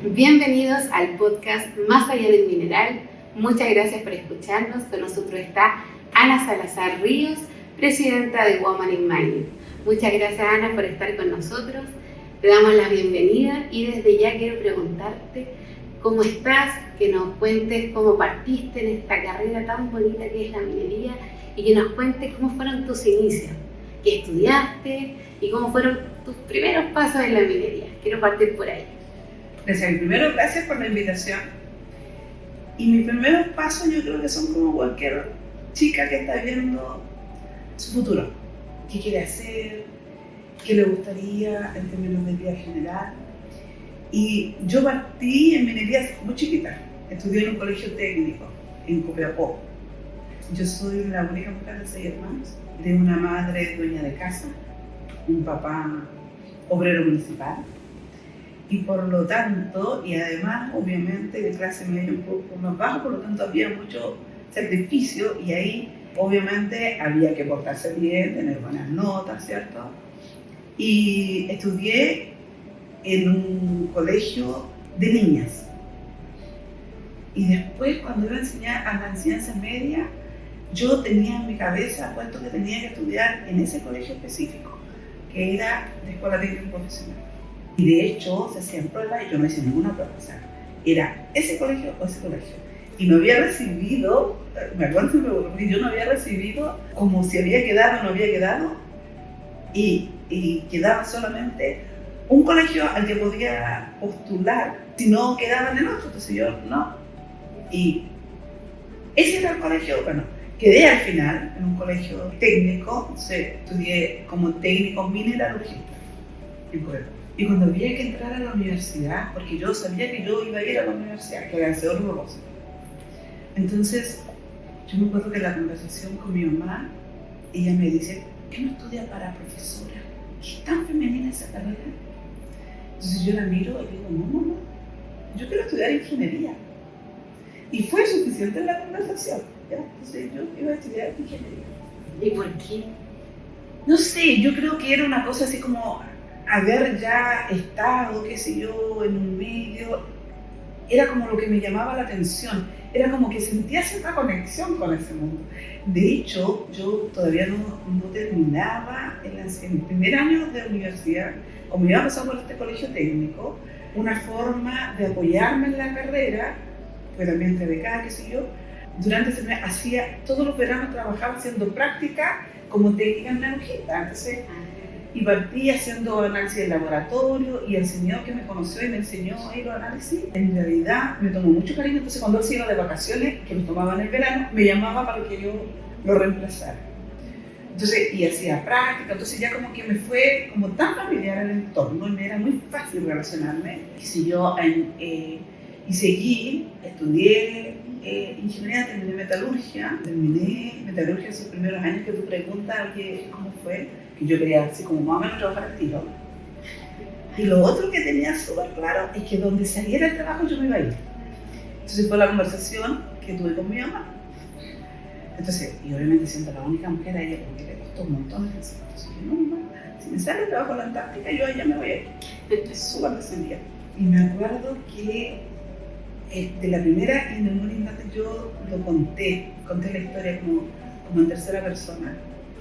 Bienvenidos al podcast Más allá del mineral. Muchas gracias por escucharnos. Con nosotros está Ana Salazar Ríos, presidenta de Women in Mining. Muchas gracias, Ana, por estar con nosotros. Te damos la bienvenida y desde ya quiero preguntarte cómo estás, que nos cuentes cómo partiste en esta carrera tan bonita que es la minería y que nos cuentes cómo fueron tus inicios, qué estudiaste y cómo fueron tus primeros pasos en la minería. Quiero partir por ahí. Primero, gracias por la invitación. Y mis primeros pasos yo creo que son como cualquier chica que está viendo su futuro. ¿Qué quiere hacer? ¿Qué le gustaría en términos de vida general? Y yo partí en minería muy chiquita. Estudié en un colegio técnico en Copiapó. Yo soy la única mujer de 6 hermanos, de una madre dueña de casa, un papá obrero municipal. Y por lo tanto, y además obviamente de clase media un poco más baja, por lo tanto había mucho sacrificio y ahí obviamente había que portarse bien, tener buenas notas, ¿cierto? Y estudié en un colegio de niñas. Y después cuando iba a enseñar a la enseñanza media, yo tenía en mi cabeza puesto que tenía que estudiar en ese colegio específico, que era de escuela técnica profesional. Y de hecho se hacían pruebas y yo no hice ninguna prueba, o sea, era ese colegio o ese colegio. Y no había recibido, me acuerdo que yo no había recibido como si había quedado o no había quedado, y quedaba solamente un colegio al que podía postular, si no quedaba en el otro, entonces yo no. Y ese era el colegio, bueno, quedé al final en un colegio técnico, entonces estudié como técnico mineralogista en Copiapó. Y cuando había que entrar a la universidad, porque yo sabía que yo iba a ir a la universidad, que era el Señor Robosa. Entonces, yo me acuerdo que la conversación con mi mamá, ella me dice, ¿por qué no estudias para profesora? ¿Es tan femenina esa carrera? Entonces yo la miro y digo, no, mamá, yo quiero estudiar ingeniería. Y fue suficiente la conversación, ¿ya? Entonces yo iba a estudiar ingeniería. ¿Y por qué? No sé, yo creo que era una cosa así como haber ya estado, qué sé yo, en un medio, era como lo que me llamaba la atención, era como que sentía cierta conexión con ese mundo. De hecho, yo todavía no terminaba en el primer año de universidad, como iba a pasar por este colegio técnico, una forma de apoyarme en la carrera, fue también entre becada, qué sé yo, durante ese mes hacía, todos los veranos trabajaba haciendo práctica como técnica en nanogénica. Entonces, y partí haciendo análisis de laboratorio y el señor que me conoció y me enseñó ahí los análisis, en realidad me tomó mucho cariño. Entonces cuando él se iba de vacaciones, que me tomaba en el verano, me llamaba para que yo lo reemplazara. Entonces, y hacía práctica, entonces ya como que me fue como tan familiar el entorno y me era muy fácil relacionarme. Y seguí, estudié ingeniería, terminé metalurgia esos primeros años que tú preguntas, oye, ¿cómo fue? Que yo quería así como más o menos trabajar al tiro. Y lo otro que tenía súper claro es que donde saliera el trabajo yo me iba a ir. Entonces fue la conversación que tuve con mi mamá. Entonces, y obviamente siendo la única mujer a ella, porque le costó un montón de pensar. Entonces yo, no, mamá, si me sale el trabajo en la Antártica, yo allá me voy a ir. Entonces súper decidida. Y me acuerdo que de la primera en el Morning Data yo lo conté la historia como en tercera persona,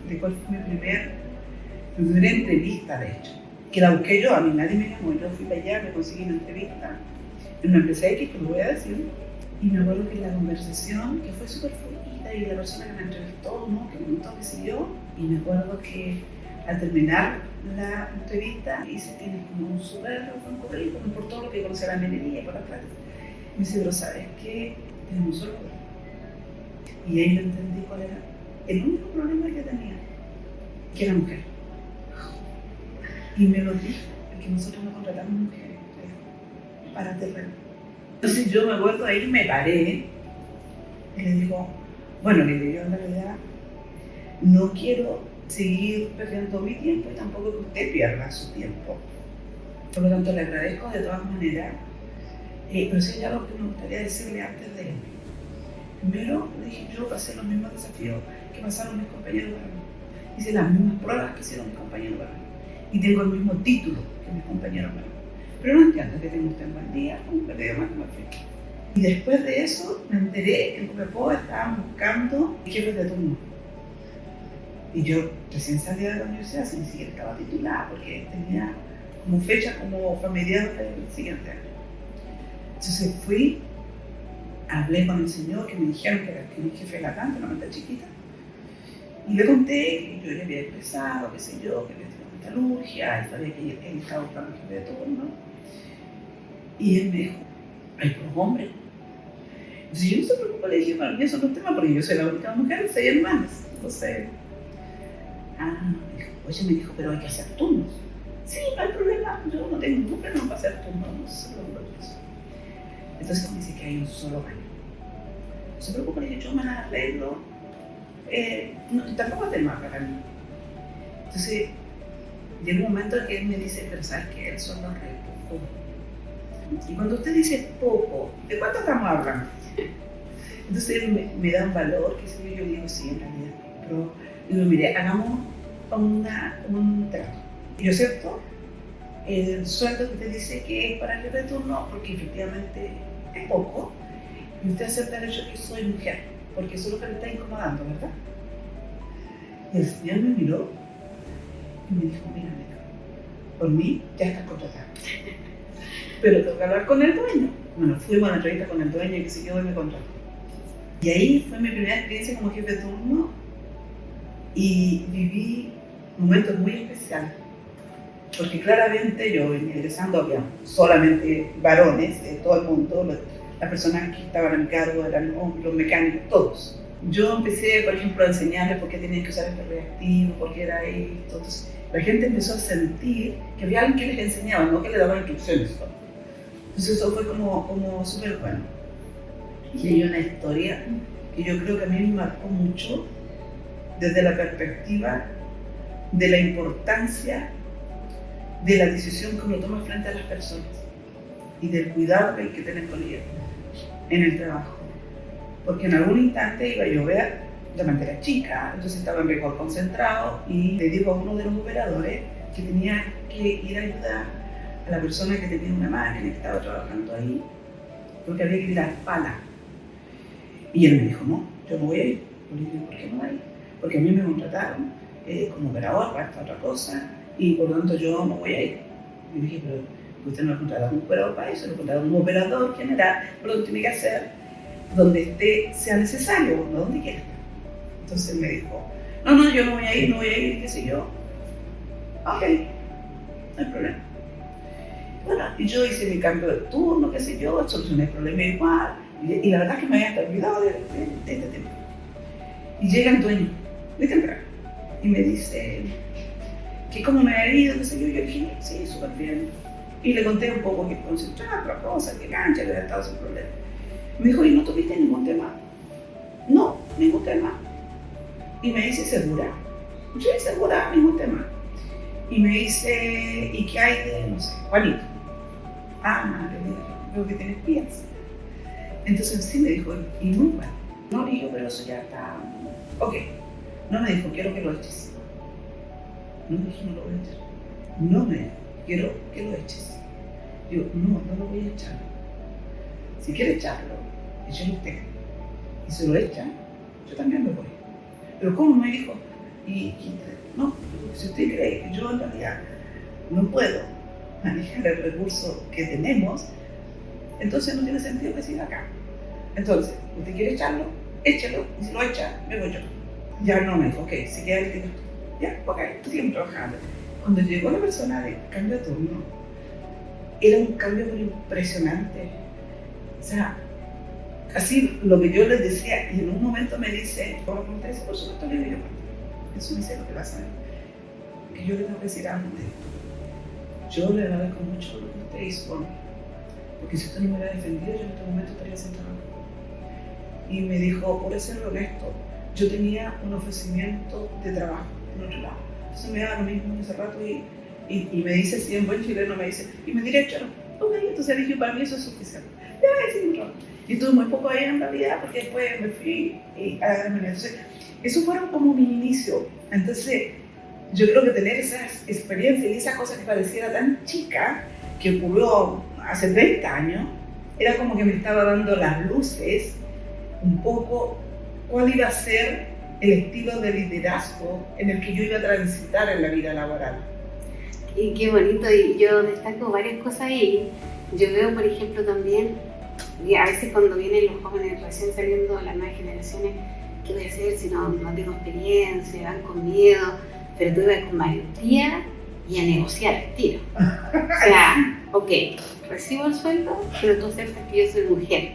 de cuál fue mi primera entrevista, de hecho, que la busqué yo, a mí nadie me llamó, yo fui para allá, me conseguí una entrevista en una empresa X, que lo voy a decir, y me acuerdo que la conversación, que fue súper fluida, y la persona que me entrevistó, ¿no? Que me contó, qué sé yo, y me acuerdo que al terminar la entrevista hice, tienes como un súper buen currículum por todo lo que conocía la minería y por las prácticas. Me dice, pero ¿sabes qué? Tenemos un solo problema. Y ahí yo entendí cuál era el único problema que tenía, que era mujer. Y me lo dijo, porque nosotros no contratamos mujeres para terreno. Entonces yo me acuerdo ahí, me paré y le digo, bueno, le digo, yo en realidad no quiero seguir perdiendo mi tiempo y tampoco que usted pierda su tiempo. Por lo tanto, le agradezco de todas maneras. Pero sí hay algo que me gustaría decirle antes de él. Primero, le dije, yo pasé los mismos desafíos que pasaron mis compañeros para mí. Hice las mismas pruebas que hicieron mis compañeros para mí. Y tengo el mismo título que mis compañeros para mí. pero no entiendo que tengo usted un buen día, un perdido más que me fui. Y después de eso me enteré que en Copiapó estaban buscando jefes de turno. Y yo recién salía de la universidad, ni siquiera estaba titulada, porque tenía como fecha como familiar del siguiente año. Entonces fui, hablé con el señor que me dijeron que era mi jefe latente, una mente chiquita, y le conté que yo ya había empezado, qué sé yo, que había estudiado metalurgia, y sabía que él estaba buscando jefe de turno. Y él me dijo, hay puros hombres. Entonces yo no se preocupa, le dije, para mí eso no es un tema, porque yo soy la única mujer de 6 hermanas. Entonces, me dijo, pero hay que hacer turnos. Sí, no hay problema, yo no tengo ningún problema para hacer turnos, no se preocupe por eso. Entonces me dice que hay un solo baño. No se preocupe, le dije, yo me las arreglo, tampoco es tema para mí. Entonces, llega un momento en que él me dice, pero sabes que él solo re poco. Y cuando usted dice poco, ¿de cuánto estamos hablando? Entonces él me da un valor, que si yo digo, sí, en realidad, pero digo, mire, hagamos un trato. Yo acepto el sueldo que usted dice que es para el retorno, porque efectivamente es poco, y usted acepta el hecho de que soy mujer, porque eso es lo que le está incomodando, ¿verdad? Y el señor me miró y me dijo, mira, por mí ya estás contratada, pero tengo que hablar con el dueño. Bueno, fuimos a la entrevista con el dueño y que se quedó y me contrató. Y ahí fue mi primera experiencia como jefe de turno y viví momentos muy especiales. Porque claramente yo venía ingresando, había solamente varones de todo el mundo, las personas que estaban a mi cargo eran los mecánicos, todos. Yo empecé, por ejemplo, a enseñarles por qué tenían que usar este reactivo, por qué era esto. Entonces, la gente empezó a sentir que había alguien que les enseñaba, no que les daba instrucciones. Entonces eso fue como súper bueno. Y hay una historia que yo creo que a mí me marcó mucho desde la perspectiva de la importancia de la decisión que uno toma frente a las personas y del cuidado que hay que tener con ellas en el trabajo. Porque en algún instante iba a llover, de manera chica, entonces estaba en rigor concentrado y le dijo a uno de los operadores que tenía que ir a ayudar a la persona que tenía una máquina que estaba trabajando ahí, porque había que tirar pala. Y él me dijo, no, yo no voy a ir. Yo le dije, ¿por qué no voy a ir? Porque a mí me contrataron como operador para esta otra cosa y por lo tanto yo no voy a ir. Y dije, pero usted no ha contratado un operador para eso, lo ha contratado un operador general, pero lo tiene que hacer donde sea necesario, no donde quiera. Entonces me dijo, no, yo no voy a ir, qué sé yo. Ok, no hay problema. Bueno, y yo hice mi cambio de turno, qué sé yo, solucioné el problema igual, y la verdad es que me había olvidado de este tema. Y llega el dueño, muy temprano, y me dice que cómo me había ido, qué sé yo, dije, sí, súper bien. Y le conté un poco que concentraba, otra cosa, que cancha, que había estado sin problema. Me dijo, ¿y no tuviste ningún tema? No, ningún tema. Y me dice, ¿segura? Yo dije, segura, ningún tema. Y me dice, ¿y qué hay de, no sé, Juanito? Veo que tienes pies. Entonces sí me dijo, y muy bueno. No, y yo, pero eso ya está. Ok. No me dijo, quiero que lo eches. No me dije, no lo voy a echar. No me dijo, quiero que lo eches. Yo, no lo voy a echar. Si quiere echarlo, échelo usted. Y si lo echa, yo también me voy. Pero ¿cómo? Me dijo, no, si usted cree que yo en realidad no puedo manejar el recurso que tenemos, entonces no tiene sentido que siga acá. Entonces, usted quiere echarlo, échelo, y si lo echa, me voy yo. Ya no me dijo, ok, si queda el tiro, ya, ok, tú sigues trabajando. Cuando llegó la persona de cambio de turno, era un cambio muy impresionante. O sea, así lo que yo les decía, y en un momento me dice, por supuesto, le digo, eso me dice lo que va a saber, que yo le tengo que decir algo de esto. Yo le agradezco mucho lo que usted hizo por mí, porque si usted no me hubiera defendido, yo en este momento estaría sin trabajo. Y me dijo, por ser honesto, yo tenía un ofrecimiento de trabajo en otro lado. Entonces me daba lo mismo en ese rato y me dice, si en buen chileno me dice, y me diré, ok, entonces dije, para mí eso es suficiente. Ya, sí, un rato. Y estuve muy poco ahí en realidad, porque después me fui a la Entonces, esos fueron como mi inicio. Entonces, yo creo que tener esas experiencias y esa cosa que pareciera tan chica, que ocurrió hace 30 años, era como que me estaba dando las luces un poco cuál iba a ser el estilo de liderazgo en el que yo iba a transitar en la vida laboral. Y qué bonito, y yo destaco varias cosas ahí. Yo veo, por ejemplo, también, y a veces cuando vienen los jóvenes recién saliendo, las nuevas generaciones, ¿qué voy a hacer si no tengo experiencia? Van con miedo, pero tú ibas con valentía y a negociar al tiro. O sea, ok, recibo el sueldo, pero tú aceptas que yo soy mujer.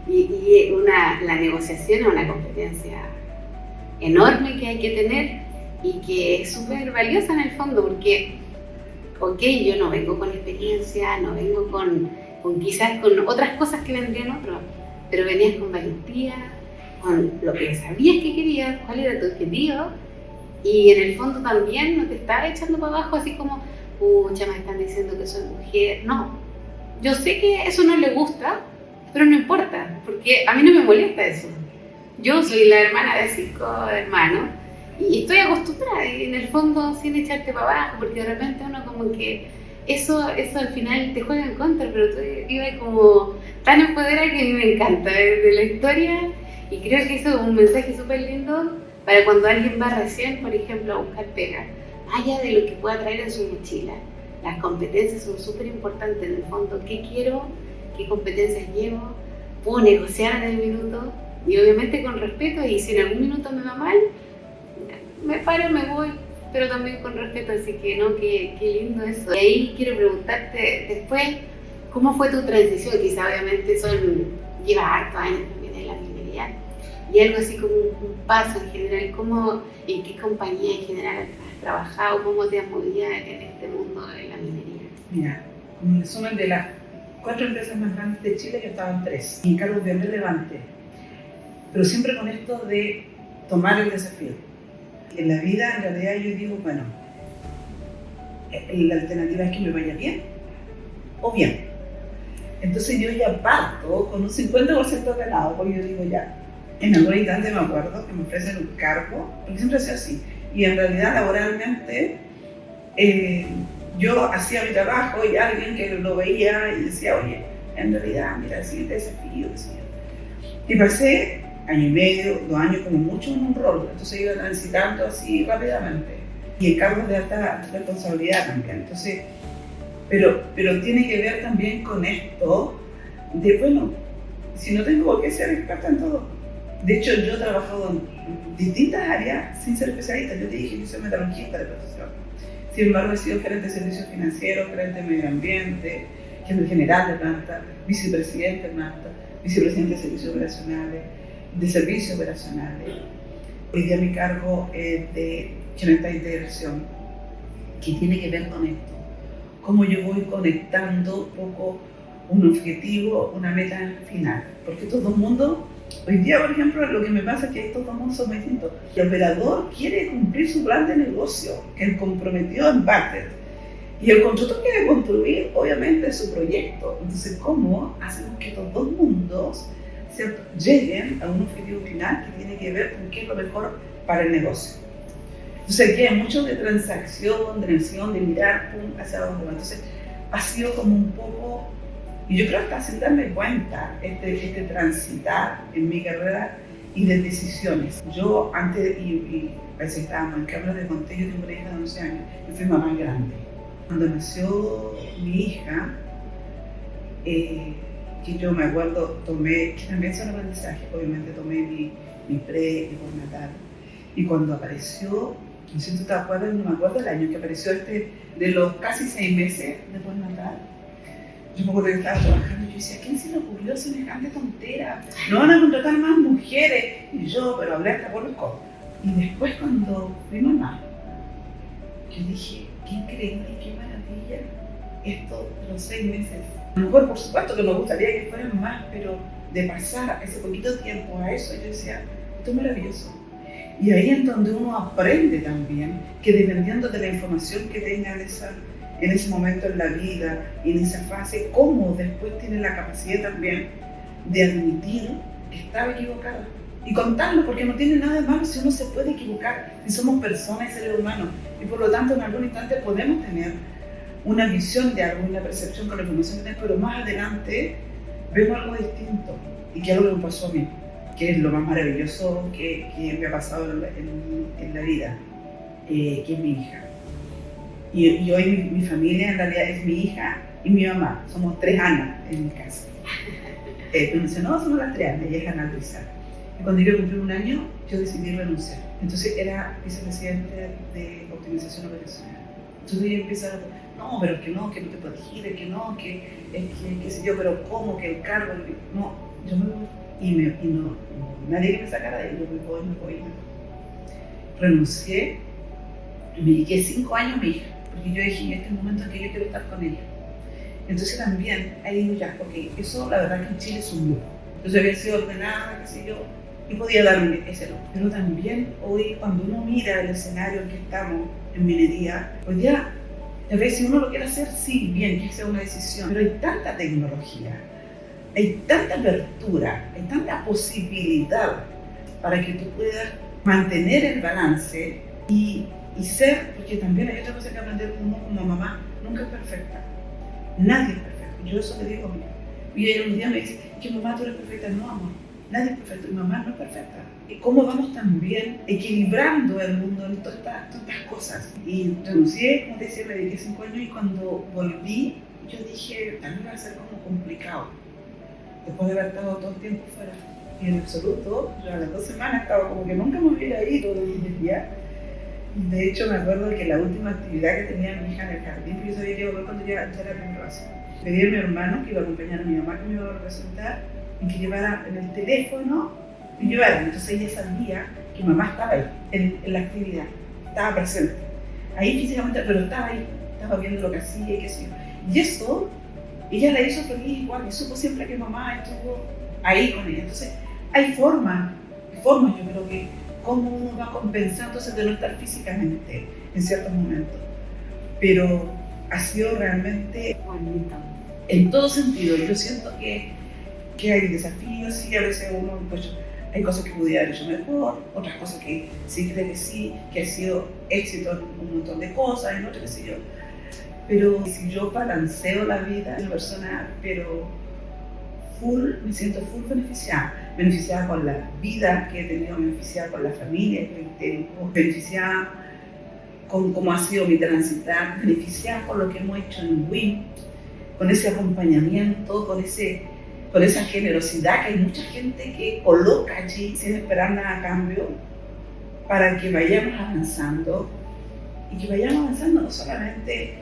Y la negociación es una competencia enorme que hay que tener y que es súper valiosa en el fondo, porque, ok, yo no vengo con experiencia, no vengo con quizás con otras cosas que vendrían otros, pero venías con valentía, con lo que sabías que querías, cuál era tu objetivo, y en el fondo también no te estaba echando para abajo así como, pucha, me están diciendo que soy mujer. No, yo sé que eso no le gusta, pero no importa, porque a mí no me molesta eso. Yo soy la hermana de 5 hermanos y estoy acostumbrada, y en el fondo sin echarte para abajo, porque de repente uno como que eso al final te juega en contra, pero tú ibas como tan empoderada que a mí me encanta de la historia, y creo que eso es un mensaje súper lindo para cuando alguien va recién, por ejemplo, a buscar pega, más allá de lo que pueda traer en su mochila. Las competencias son súper importantes en el fondo. ¿Qué quiero? ¿Qué competencias llevo? ¿Puedo negociar en el minuto? Y obviamente con respeto, y si en algún minuto me va mal, me paro, me voy, pero también con respeto, así que no, qué lindo eso. Y ahí quiero preguntarte después, ¿cómo fue tu transición? Quizá obviamente lleva hartos años también en la minería, y algo así como un paso en general, ¿en qué compañía en general has trabajado? ¿Cómo te has movido en este mundo de la minería? Mira, como resumen de las 4 empresas más grandes de Chile, yo estaba en 3, en cargos bien relevantes, pero siempre con esto de tomar el desafío. En la vida, en realidad, yo digo, bueno, la alternativa es que me vaya bien o bien. Entonces yo ya parto con un 50% ganado, porque yo digo ya, en algún instante me acuerdo que me ofrecen un cargo, porque siempre ha sido así, y en realidad laboralmente yo hacía mi trabajo y alguien que lo veía y decía, oye, en realidad, mira, el siguiente desafío, y pasé año y medio, 2 años como mucho en un rol, entonces iba transitando así rápidamente, y en cargos de alta responsabilidad también. Entonces, pero tiene que ver también con esto de, bueno, si no tengo por qué ser experta en todo. De hecho, yo he trabajado en distintas áreas sin ser especialista. Yo te dije, yo soy metalurgista de profesión. Sin embargo, he sido gerente de servicios financieros, gerente de medio ambiente, gerente general de planta, vicepresidente de planta, vicepresidente de servicios operacionales, de servicios operacionales. Hoy día mi cargo es de gerente de integración, que tiene que ver con esto. Cómo yo voy conectando un poco un objetivo, una meta final. Porque estos dos mundos, hoy día, por ejemplo, lo que me pasa es que estos dos mundos son muy distintos. El operador quiere cumplir su plan de negocio, que él comprometió en Barter. Y el constructor quiere construir, obviamente, su proyecto. Entonces, ¿cómo hacemos que estos dos mundos lleguen a un objetivo final que tiene que ver con qué es lo mejor para el negocio? Entonces aquí hay mucho de transacción, de necesión, de mirar hacia dónde va. Entonces ha sido como un poco, y yo creo que hasta sin darme cuenta, este transitar en mi carrera y de decisiones. Yo antes, y a veces estábamos en cámara de conté, yo tengo una hija de 11 años, yo fui mamá grande. Cuando nació mi hija, que yo me acuerdo, tomé, que también son aprendizajes, obviamente tomé mi pre y postnatal, y cuando apareció, no sé si tú te acuerdas, no me acuerdo el año que apareció de los casi 6 meses de postnatal, yo me acuerdo que estaba trabajando y yo decía, ¿a quién se le ocurrió semejante tontera? No van a contratar más mujeres, y yo, pero hablé hasta por los codos. Y después cuando fui mamá, yo dije, qué increíble, qué maravilla esto de los 6 meses. A lo mejor, por supuesto que me gustaría que fueran más, pero de pasar ese poquito tiempo a eso, yo decía, esto es maravilloso. Y ahí es donde uno aprende también que dependiendo de la información que tenga en ese momento en la vida y en esa fase, cómo después tiene la capacidad también de admitir que estaba equivocada. y contarlo, porque no tiene nada de malo si uno se puede equivocar, si somos personas y seres humanos, y por lo tanto en algún instante podemos tener una visión de algo, una percepción con la información que tenemos, pero más adelante vemos algo distinto, y que es algo que me pasó a mí, que es lo más maravilloso que me ha pasado en la vida, que es mi hija. Y hoy mi familia en realidad es mi hija y mi mamá, somos 3 Ana en mi casa. Me dice, no, somos las 3 Ana, ella es Ana Luisa. Y cuando yo cumplí 1 año, yo decidí renunciar. Entonces era vicepresidente de optimización operacional. Entonces ella empieza a no, pero que no te puedes ir, que no, que sé yo, pero ¿cómo? Que el cargo, no, yo me voy. Y no, nadie que me sacara de ahí, yo me voy. Renuncié y me dediqué 5 años a mi hija, porque yo dije, en este momento en que yo quiero estar con ella. Entonces también, ahí digo ya, porque eso la verdad que en Chile es un lujo. Entonces había sido ordenada, qué sé yo, y podía darme ese lujo. Pero también hoy, cuando uno mira el escenario en que estamos, en minería, hoy día, a veces si uno lo quiere hacer, sí, bien, que sea una decisión, pero hay tanta tecnología, hay tanta apertura, hay tanta posibilidad para que tú puedas mantener el balance y ser, porque también hay otra cosa que aprender uno como mamá, nunca es perfecta, nadie es perfecto, yo eso le digo a mi hija. Y ella un día me dice, que mamá, tú eres perfecta. No, amor, nadie es perfecto, mi mamá no es perfecta. Y cómo vamos también equilibrando el mundo en todas estas cosas. Y renuncié, como te decía, me dediqué 5 años y cuando volví, yo dije, también va a ser como complicado, después de haber estado todo el tiempo fuera. Y en absoluto, yo a las 2 semanas estaba como que nunca me hubiera ido de día. De hecho, me acuerdo que la última actividad que tenía mi hija en el jardín, que yo sabía que iba a volver cuando ya era primer base. Pedí a mi hermano que iba a acompañar a mi mamá, que me iba a representar, y que llevara en el teléfono, y llevara. Entonces ella sabía que mamá estaba ahí, en la actividad, estaba presente. Ahí físicamente, pero estaba ahí, estaba viendo lo que hacía y qué sé yo. Y eso, ella la hizo feliz igual, y supo siempre que mamá estuvo ahí con ella. Entonces, hay formas, yo creo que cómo uno va compensando entonces de no estar físicamente en ciertos momentos. Pero ha sido realmente bonito. En todo sentido. Yo siento que hay desafíos, sí, a veces uno, pues, hay cosas que pudiera haber hecho mejor, otras cosas que sí creo que sí, que ha sido éxito en un montón de cosas, en otras qué sé yo. Pero si yo balanceo la vida de una persona, pero me siento full beneficiada con la vida que he tenido, beneficiada con la familia que tengo, beneficiada con cómo ha sido mi transitar, beneficiada con lo que hemos hecho en WIM, con ese acompañamiento, con esa generosidad, que hay mucha gente que coloca allí sin esperar nada a cambio, para que vayamos avanzando, y que vayamos avanzando no solamente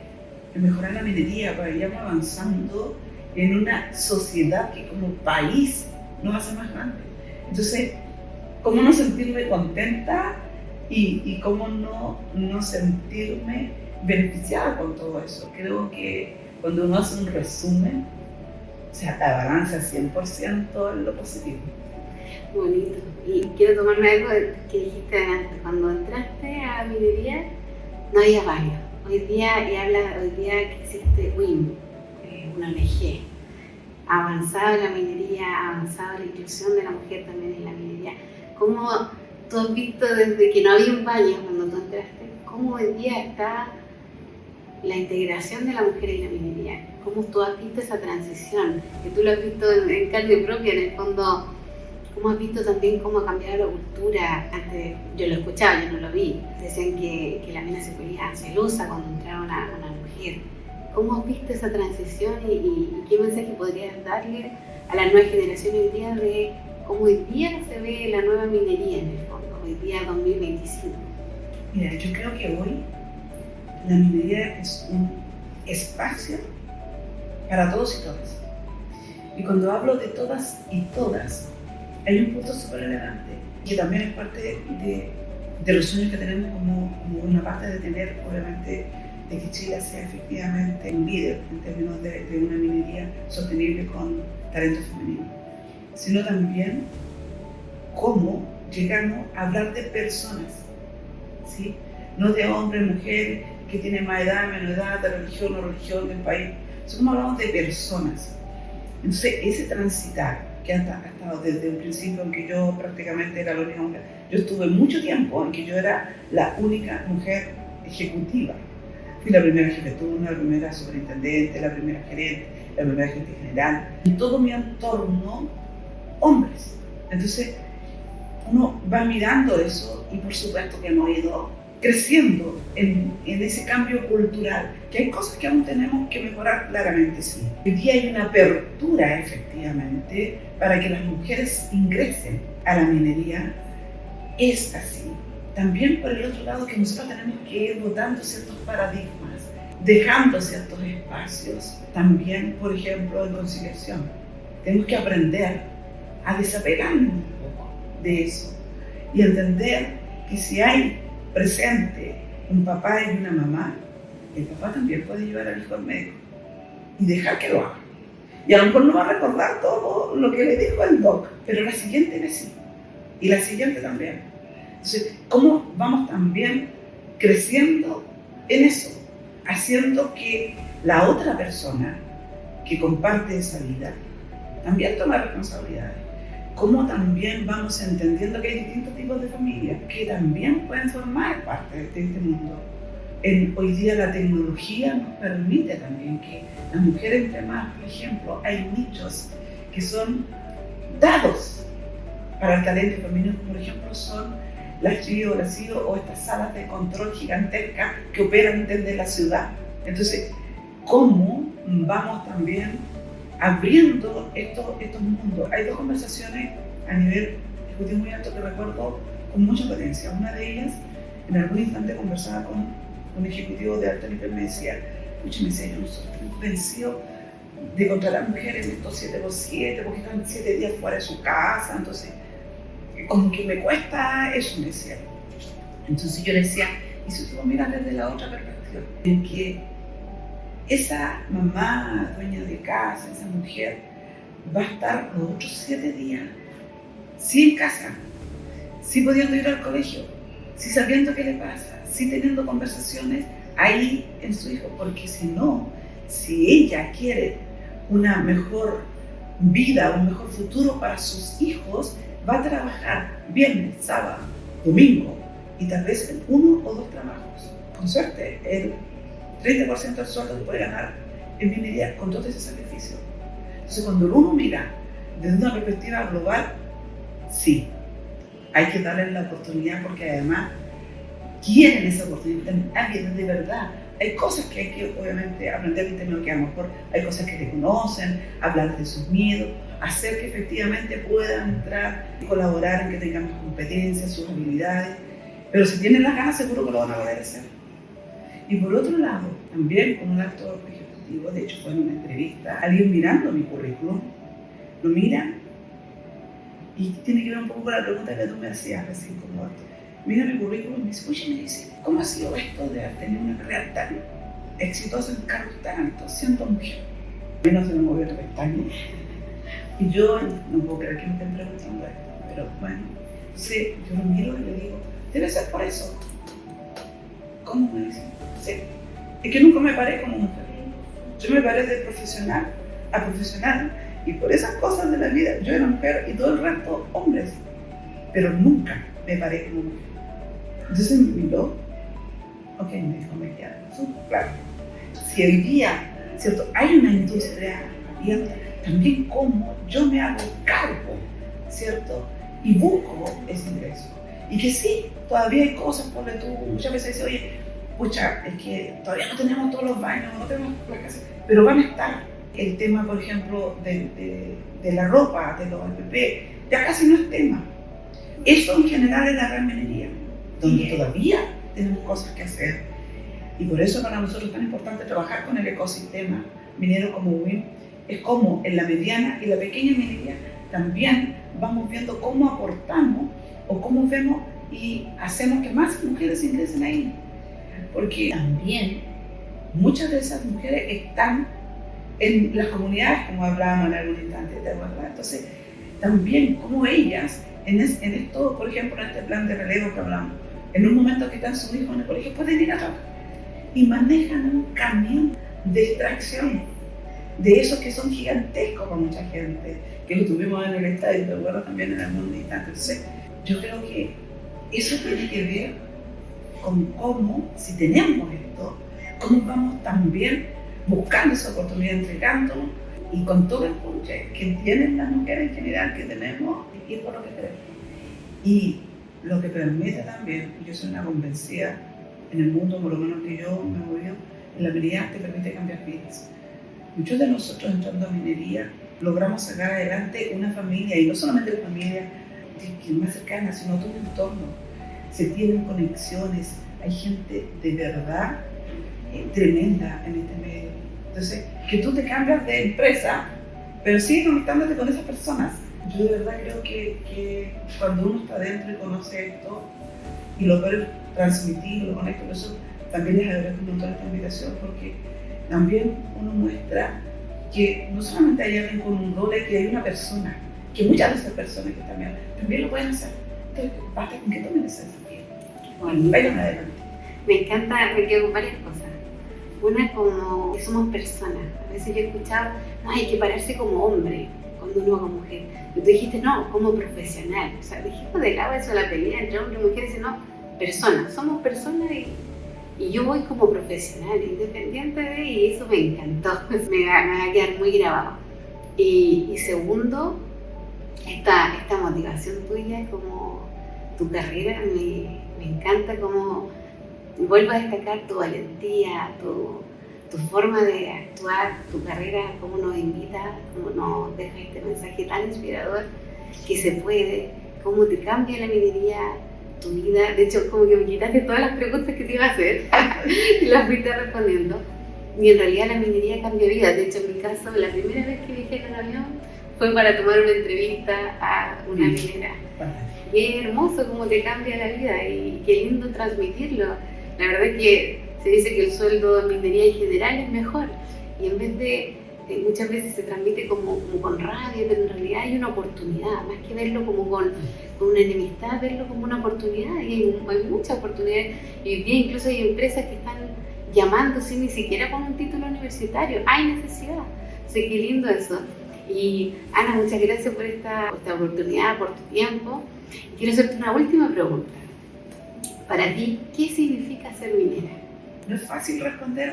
en mejorar la minería, vayamos avanzando en una sociedad que como país nos hace más grande. Entonces, ¿cómo no sentirme contenta y cómo no sentirme beneficiada con todo eso? Creo que cuando uno hace un resumen, o sea, te balanza 100% en lo positivo. Bonito. Y quiero tomarme algo que dijiste antes. Cuando entraste a minería, no había baño. Hoy día que existe WIM, una ONG, avanzado en la minería, avanzado la inclusión de la mujer también en la minería. ¿Cómo tú has visto desde que no había un baño cuando tú entraste, cómo hoy día está la integración de la mujer en la minería? ¿Cómo tú has visto esa transición? Que tú lo has visto en carne propia, en el fondo. ¿Cómo has visto también cómo ha cambiado la cultura? Antes yo lo escuchaba, yo no lo vi. Decían que la mina se ponía celosa cuando entraba una mujer. ¿Cómo has visto esa transición y qué mensaje podrías darle a las nuevas generaciones hoy día de cómo hoy día se ve la nueva minería en el fondo, hoy día 2025? Mira, yo creo que hoy la minería es un espacio para todos y todas. Y cuando hablo de todas y todas, hay un punto súper relevante, que también es parte de los sueños que tenemos como una parte de tener, obviamente, de que Chile sea efectivamente un líder en términos de una minería sostenible con talento femenino, sino también cómo llegamos a hablar de personas, ¿sí? No de hombres, mujeres, que tienen más edad, menos edad, de religión o religión del país, sino como hablamos de personas. Entonces, ese transitar que ha estado desde un principio en que yo prácticamente era la única mujer. Yo estuve mucho tiempo en que yo era la única mujer ejecutiva. Fui la primera jefatura, la primera superintendente, la primera gerente, la primera gerente general. Y todo mi entorno, hombres. Entonces, uno va mirando eso y por supuesto que hemos ido creciendo en ese cambio cultural, que hay cosas que aún tenemos que mejorar claramente, sí. Hoy día hay una apertura efectivamente para que las mujeres ingresen a la minería, es así. También por el otro lado que nosotros tenemos que ir botando ciertos paradigmas, dejando ciertos espacios, también por ejemplo en conciliación. Tenemos que aprender a desapegarnos un poco de eso y entender que si hay presente un papá y una mamá, el papá también puede llevar al hijo al médico y dejar que lo haga. Y a lo mejor no va a recordar todo lo que le dijo el doc, pero la siguiente vez sí, y la siguiente también. Entonces, ¿cómo vamos también creciendo en eso? Haciendo que la otra persona que comparte esa vida también tome responsabilidades. Cómo también vamos entendiendo que hay distintos tipos de familias que también pueden formar parte de este mundo. Hoy día la tecnología nos permite también que las mujeres entre más, por ejemplo, hay nichos que son dados para el talento femenino, por ejemplo, son las CHIO, las CIO o estas salas de control gigantescas que operan desde la ciudad. Entonces, ¿cómo vamos también abriendo estos mundos? Hay dos conversaciones a nivel ejecutivo muy alto que recuerdo con mucha potencia. Una de ellas, en algún instante conversaba con un ejecutivo de alto nivel, me decía, yo no estoy convencido de contratar mujeres en estos 7x7 porque están 7 días fuera de su casa, entonces como que me cuesta eso, me decía. Entonces yo le decía, y si tú miras desde la otra perspectiva, en que esa mamá, dueña de casa, esa mujer, va a estar los otros 7 días, sí en casa, sí pudiendo ir al colegio, sí sabiendo qué le pasa, sí teniendo conversaciones ahí en su hijo, porque si no, si ella quiere una mejor vida, un mejor futuro para sus hijos, va a trabajar viernes, sábado, domingo y tal vez en 1 o 2 trabajos. Con suerte, el 30% del sueldo que puede ganar en minería con todo ese sacrificio. Entonces, cuando uno mira desde una perspectiva global, sí, hay que darle la oportunidad porque además quieren esa oportunidad, alguien de verdad. Hay cosas que hay que obviamente aprender en términos que a lo mejor hay cosas que reconocen, hablar de sus miedos, hacer que efectivamente puedan entrar y colaborar en que tengan más competencias, sus habilidades, pero si tienen las ganas seguro que lo van a poder hacer. Y por otro lado, también con un acto ejecutivo, de hecho fue en una entrevista, alguien mirando mi currículum, lo mira y tiene que ver un poco con la pregunta que tú me hacías recién como acto. Mira mi currículum y me dice, oye, me dice, ¿cómo ha sido esto de tener una carrera tan exitosa en cargos tan altos siendo mujer? A mí no se me movió la pestaña. Y yo no puedo creer que me estén preguntando esto, pero bueno, entonces yo lo miro y le digo, debe ser por eso. ¿Cómo me dicen? Sí. Es que nunca me paré como mujer. Yo me paré de profesional a profesional y por esas cosas de la vida yo era mujer y todo el resto hombres, pero nunca me paré como mujer. Entonces me miró, ok, me dijo, me queda claro. Si hoy día, ¿cierto? Hay una industria abierta, también como yo me hago cargo, ¿cierto? Y busco ese ingreso. Y que sí, todavía hay cosas, porque tú muchas veces dices, oye, pucha, es que todavía no tenemos todos los baños, no tenemos las casas, pero van a estar. El tema, por ejemplo, de la ropa, de los APP, ya casi no es tema. Eso en general es la gran minería, donde todavía tenemos cosas que hacer. Y por eso para nosotros es tan importante trabajar con el ecosistema minero como WIM. Es como en la mediana y la pequeña minería también vamos viendo cómo aportamos o cómo vemos y hacemos que más mujeres ingresen ahí. Porque también muchas de esas mujeres están en las comunidades, como hablábamos en algún instante, ¿verdad? Entonces, también como ellas, en esto, por ejemplo, en este plan de relevo que hablamos, en un momento que están sus hijos en el colegio, pueden ir a trabajar y manejan un camión de extracción, de esos que son gigantescos para mucha gente, que lo tuvimos en el estadio, pero bueno, también en el mundo distante. Entonces, yo creo que eso tiene que ver con cómo, si tenemos esto, cómo vamos también buscando esa oportunidad, entregando y con todo el punche que tienen las mujeres en general que tenemos, ir por lo que queremos. Y lo que permite también, yo soy una convencida en el mundo, por lo menos que yo me he movido, en la minería te permite cambiar vidas. Muchos de nosotros entrando a minería logramos sacar adelante una familia, y no solamente la familia más cercana, sino todo el entorno. Se tienen conexiones, hay gente de verdad tremenda en este medio. Entonces, que tú te cambias de empresa, pero sigues conectándote con esas personas. Yo de verdad creo que cuando uno está adentro y conoce esto y lo puede transmitirlo con esto, por eso también les agradezco un montón esta invitación, porque también uno muestra que no solamente hay alguien con un rol, que hay una persona, que muchas de esas personas que también lo pueden hacer. Entonces, basta con que tomen ese desafío. Bueno, vayan adelante. Me encanta, me quedo con varias cosas. Una, como que somos personas. A veces yo he escuchado, no, hay que pararse como hombre cuando uno va como mujer. Y tú dijiste, no, como profesional. O sea, dijiste de lado eso, la pelea entre hombres y mujeres, no, personas. Somos personas y yo voy como profesional, independiente de, y eso me encantó. Me va a quedar muy grabado. Y segundo, esta motivación tuya, como tu carrera, me encanta como vuelvo a destacar tu valentía, tu forma de actuar, tu carrera, cómo nos invita, cómo nos deja este mensaje tan inspirador, que se puede, cómo te cambia la minería, tu vida. De hecho, como que me quitaste todas las preguntas que te iba a hacer y las fuiste respondiendo. Y en realidad la minería cambia vidas. De hecho, en mi caso, la primera vez que viajé en un avión fue para tomar una entrevista a una minera. Y es hermoso cómo te cambia la vida y qué lindo transmitirlo. La verdad es que se dice que el sueldo de minería en general es mejor, y en vez de muchas veces se transmite como con rabia, pero en realidad hay una oportunidad, más que verlo como con una enemistad, verlo como una oportunidad, y hay muchas oportunidades, y hoy día incluso hay empresas que están llamando sin ni siquiera con un título universitario, hay necesidad. Así que lindo eso. Y Ana, muchas gracias por esta oportunidad, por tu tiempo. Quiero hacerte una última pregunta. Para ti, ¿qué significa ser minera? No es fácil responder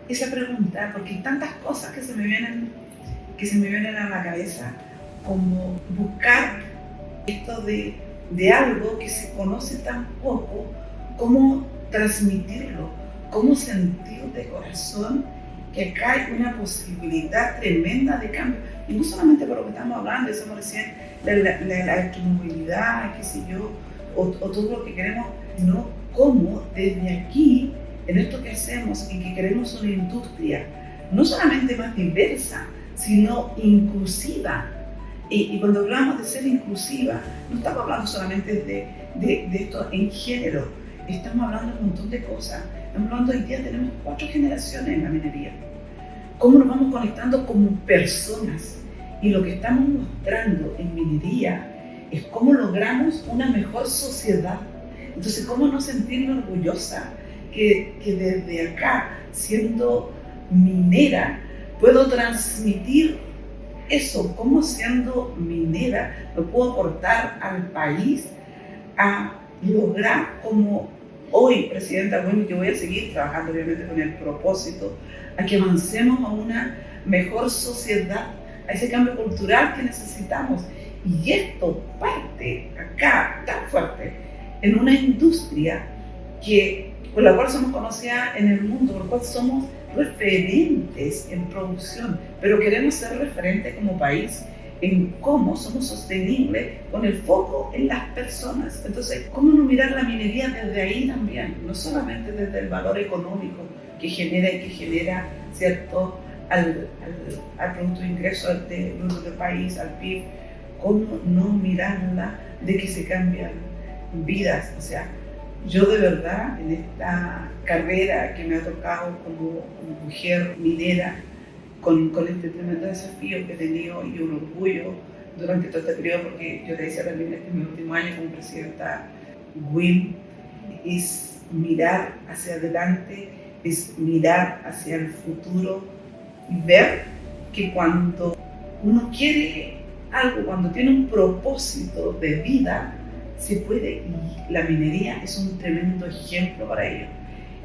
esa pregunta, porque hay tantas cosas que se me vienen a la cabeza, como buscar esto de algo que se conoce tan poco, cómo transmitirlo, cómo sentir de corazón que acá hay una posibilidad tremenda de cambio. Y no solamente por lo que estamos hablando, decimos recién, la electromovilidad, qué sé yo, o todo lo que queremos, sino cómo desde aquí, en esto que hacemos y que queremos una industria no solamente más diversa, sino inclusiva. Y cuando hablamos de ser inclusiva, no estamos hablando solamente de esto en género, estamos hablando de un montón de cosas. Estamos hablando, hoy día tenemos 4 generaciones en la minería. ¿Cómo nos vamos conectando como personas? Y lo que estamos mostrando en minería es cómo logramos una mejor sociedad. Entonces, ¿cómo no sentirme orgullosa que desde acá, siendo minera, puedo transmitir eso? ¿Cómo siendo minera lo puedo aportar al país a lograr, como hoy, Presidenta Winnie, yo voy a seguir trabajando obviamente con el propósito, a que avancemos a una mejor sociedad, a ese cambio cultural que necesitamos? Y esto parte acá tan fuerte en una industria por la cual somos conocidas en el mundo, por la cual somos referentes en producción, pero queremos ser referentes como país en cómo somos sostenibles con el foco en las personas. Entonces, ¿cómo no mirar la minería desde ahí también? No solamente desde el valor económico que genera, ¿cierto?, al Producto de Ingreso del país, al PIB. ¿Cómo no mirarla de que se cambian vidas? O sea, yo de verdad en esta carrera que me ha tocado como mujer minera, con este tremendo desafío que he tenido y un orgullo durante todo este periodo, porque yo te decía también en mi último año como presidenta WIM, es mirar hacia adelante, es mirar hacia el futuro y ver que cuando uno quiere algo, cuando tiene un propósito de vida, se puede, y la minería es un tremendo ejemplo para ello.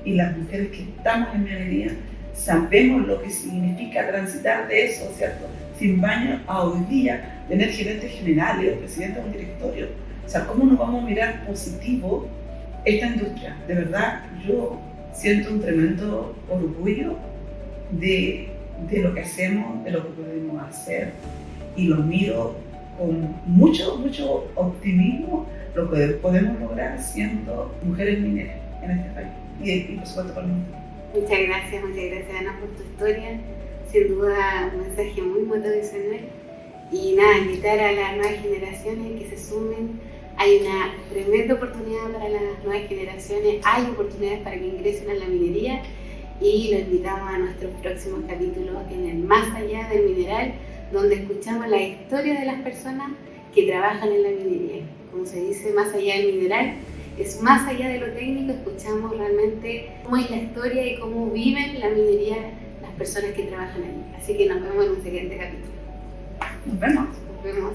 Y las mujeres que estamos en minería sabemos lo que significa transitar de eso, ¿cierto? Sin baño a hoy día tener gerentes generales o presidentes de un directorio. O sea, ¿cómo nos vamos a mirar positivo esta industria? De verdad, yo siento un tremendo orgullo de lo que hacemos, de lo que podemos hacer, y lo miro con mucho optimismo lo que podemos lograr siendo mujeres mineras en este país y por supuesto para el mundo. Muchas gracias Ana por tu historia, sin duda un mensaje muy motivacional, y nada, invitar a las nuevas generaciones que se sumen. Hay una tremenda oportunidad para las nuevas generaciones, hay oportunidades para que ingresen a la minería, y los invitamos a nuestros próximos capítulos en el Más Allá del Mineral, donde escuchamos la historia de las personas que trabajan en la minería. Como se dice, más allá del mineral, es más allá de lo técnico, escuchamos realmente cómo es la historia y cómo viven la minería las personas que trabajan allí. Así que nos vemos en un siguiente capítulo. Nos vemos. Nos vemos.